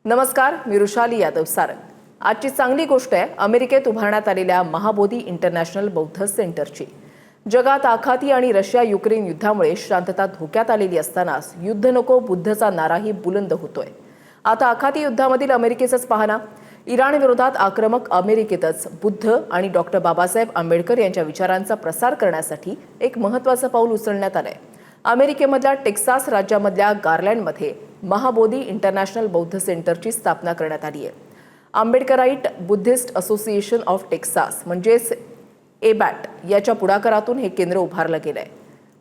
नमस्कार, मी रुशाली यादव सारंग। आजची चांगली गोष्ट आहे अमेरिकेत उभारण्यात आलेल्या महाबोधी इंटरनॅशनल बौद्ध सेंटरची। जगात आखाती आणि रशिया युक्रेन युद्धामुळे शांतता धोक्यात आलेली असतानाच युद्ध नको बुद्धचा नाराही बुलंद होतोय। आता आखाती युद्धामधील अमेरिकेचंच पाहना। इराण विरोधात आक्रमक अमेरिकेतच बुद्ध आणि डॉक्टर बाबासाहेब आंबेडकर यांच्या विचारांचा प्रसार करण्यासाठी एक महत्त्वाचं पाऊल उचलण्यात आलंय। अमेरिकेमधल्या टेक्सास राज्यामधल्या गार्लँडमध्ये महाबोधी इंटरनॅशनल बौद्ध सेंटरची स्थापना करण्यात आली आहे। Ambedkarite Buddhist association of Texas म्हणजेच एबॅट याच्या पुढाकारातून हे केंद्र उभारलं गेलं आहे।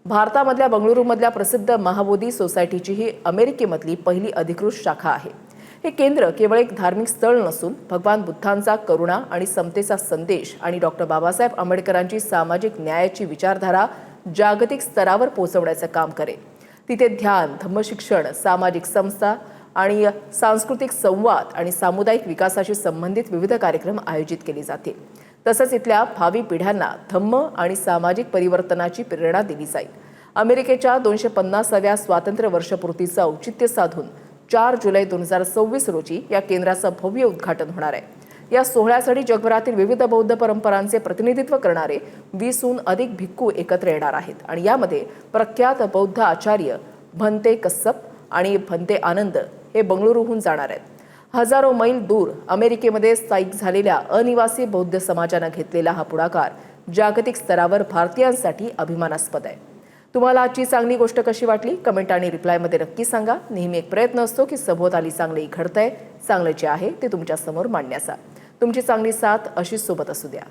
भारतामधल्या बंगळुरूमधल्या प्रसिद्ध महाबोधी सोसायटीची ही अमेरिकेमधली पहिली अधिकृत शाखा आहे। हे केंद्र केवळ एक धार्मिक स्थळ नसून भगवान बुद्धांचा करुणा आणि समतेचा संदेश आणि डॉक्टर बाबासाहेब आंबेडकरांची सामाजिक न्यायाची विचारधारा जागतिक स्तरावर पोहोचवण्याचं काम करेल। तिथे ध्यान, धम्मशिक्षण, सामाजिक संस्था आणि सांस्कृतिक संवाद आणि सामुदायिक विकासाशी संबंधित विविध कार्यक्रम आयोजित केले जातील। तसंच इथल्या भावी पिढ्यांना धम्म आणि सामाजिक परिवर्तनाची प्रेरणा दिली जाईल। अमेरिकेच्या 250व्या स्वातंत्र्य वर्षपूर्तीचं औचित्य साधून 4 जुलै 2026 रोजी या केंद्राचं भव्य उद्घाटन होणार आहे। या सोहळ्यासाठी जगभरातील विविध बौद्ध परंपरांचे प्रतिनिधित्व करणारे 20हून अधिक भिक्खू एकत्र येणार आहेत आणि यामध्ये प्रख्यात बौद्ध आचार्य भंते कस्सप आणि भंते आनंद हे बंगळुरूहून जाणार आहेत। हजारो मैल दूर अमेरिकेमध्ये स्थायिक झालेल्या अनिवासी बौद्ध समाजानं घेतलेला हा पुढाकार जागतिक स्तरावर भारतीयांसाठी अभिमानास्पद आहे। तुम्हाला आजची चांगली गोष्ट कशी वाटली कमेंट आणि रिप्लायमध्ये नक्की सांगा। नेहमी एक प्रयत्न असतो की सभोवताली चांगले घडतंय, चांगलं जे आहे ते तुमच्या समोर मांडण्याचा। तुमची चांगली साथ अशीच सोबत असू द्या।